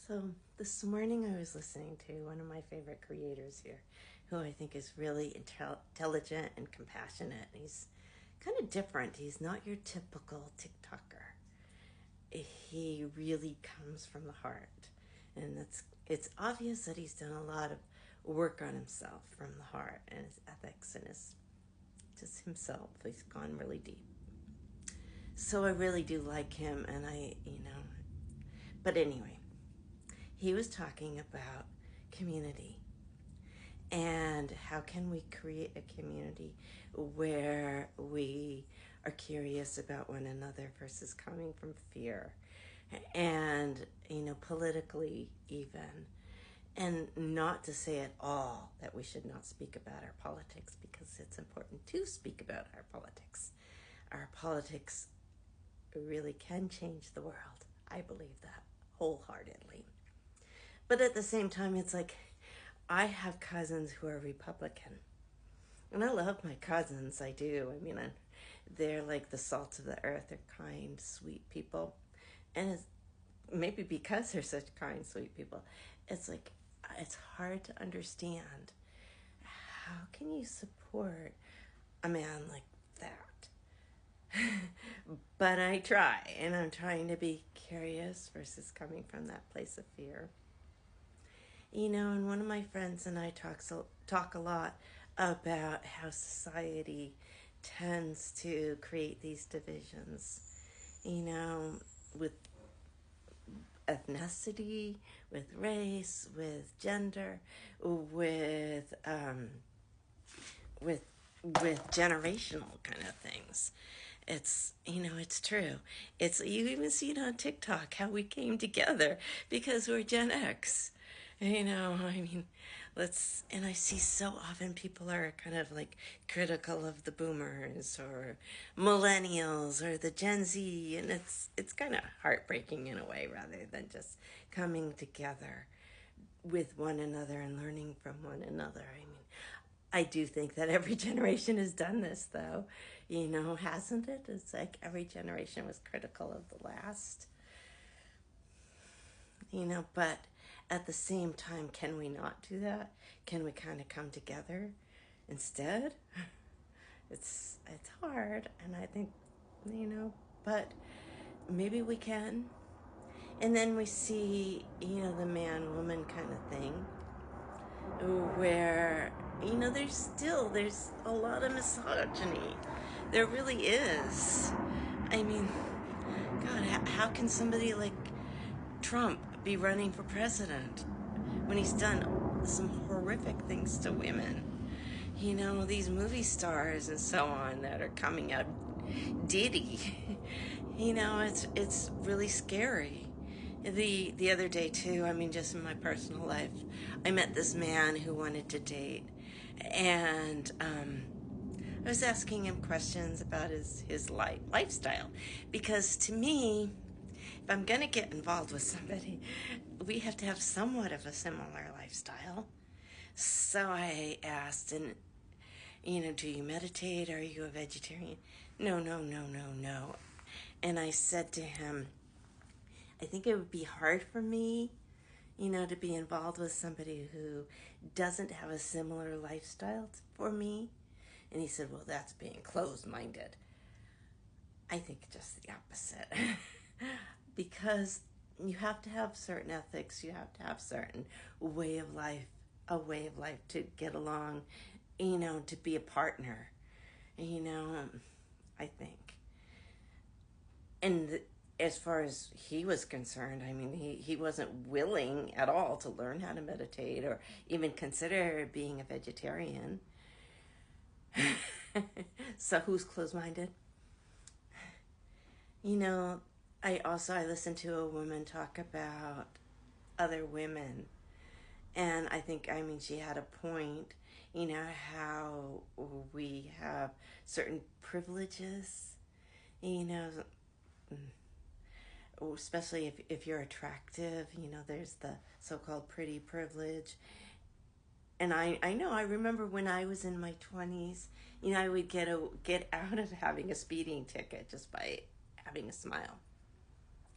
So this morning I was listening to one of my favorite creators here, who I think is really intelligent and compassionate. He's kind of different. He's not your typical TikToker. He really comes from the heart, and it's obvious that he's done a lot of work on himself from the heart and his ethics and his just himself. He's gone really deep. So I really do like him, and but anyway, he was talking about community and how can we create a community where we are curious about one another versus coming from fear and politically even, and not to say at all that we should not speak about our politics, because it's important to speak about our politics really can change the world. I believe that wholeheartedly. But at the same time, it's like I have cousins who are Republican. And I love my cousins, I do. They're like the salt of the earth. They're kind, sweet people. And it's maybe because they're such kind, sweet people, it's like it's hard to understand. How can you support a man like that? But I try, and I'm trying to be curious versus coming from that place of fear. And one of my friends and I talk a lot about how society tends to create these divisions, with ethnicity, with race, with gender, with generational kind of things. It's true. You even see it on TikTok how we came together because we're Gen X. And I see so often people are kind of like critical of the boomers or millennials or the Gen Z, and it's kind of heartbreaking in a way, rather than just coming together with one another and learning from one another. I do think that every generation has done this, though, hasn't it? It's like every generation was critical of the last. But at the same time, can we not do that? Can we kind of come together instead? It's hard, and I think, but maybe we can. And then we see, the man-woman kind of thing, where, there's a lot of misogyny. There really is. God, how can somebody like Trump be running for president when he's done some horrific things to women? These movie stars and so on that are coming out, Diddy, it's really scary. The other day too, just in my personal life, I met this man who wanted to date, and I was asking him questions about his lifestyle, because to me, if I'm going to get involved with somebody, we have to have somewhat of a similar lifestyle. So I asked, and, do you meditate? Are you a vegetarian? No. And I said to him, I think it would be hard for me, to be involved with somebody who doesn't have a similar lifestyle for me. And he said, well, that's being closed-minded. I think just the opposite. Because you have to have certain ethics, you have to have certain a way of life to get along, to be a partner, I think. And as far as he was concerned, he wasn't willing at all to learn how to meditate or even consider being a vegetarian. So who's closed-minded? I listened to a woman talk about other women, and I think, she had a point, how we have certain privileges, especially if you're attractive, there's the so-called pretty privilege. And I remember when I was in my 20s, I would get out of having a speeding ticket just by having a smile.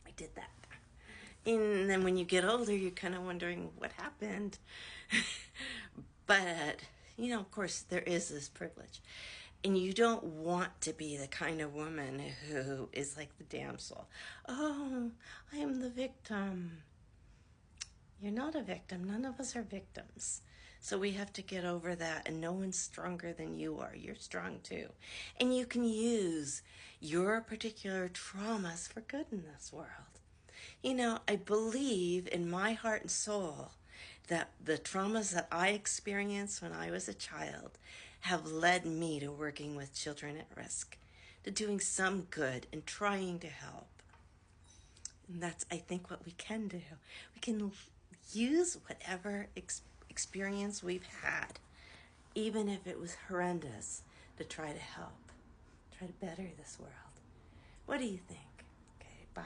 I did that And then when you get older, you're kind of wondering what happened. But, of course, there is this privilege. And you don't want to be the kind of woman who is like the damsel. Oh, I am the victim. You're not a victim. None of us are victims. So we have to get over that, and no one's stronger than you are. You're strong too. And you can use your particular traumas for good in this world. I believe in my heart and soul that the traumas that I experienced when I was a child have led me to working with children at risk, to doing some good and trying to help. And that's, I think, what we can do. We can use whatever experience we've had, even if it was horrendous, to try to help, try to better this world. What do you think? Okay, bye.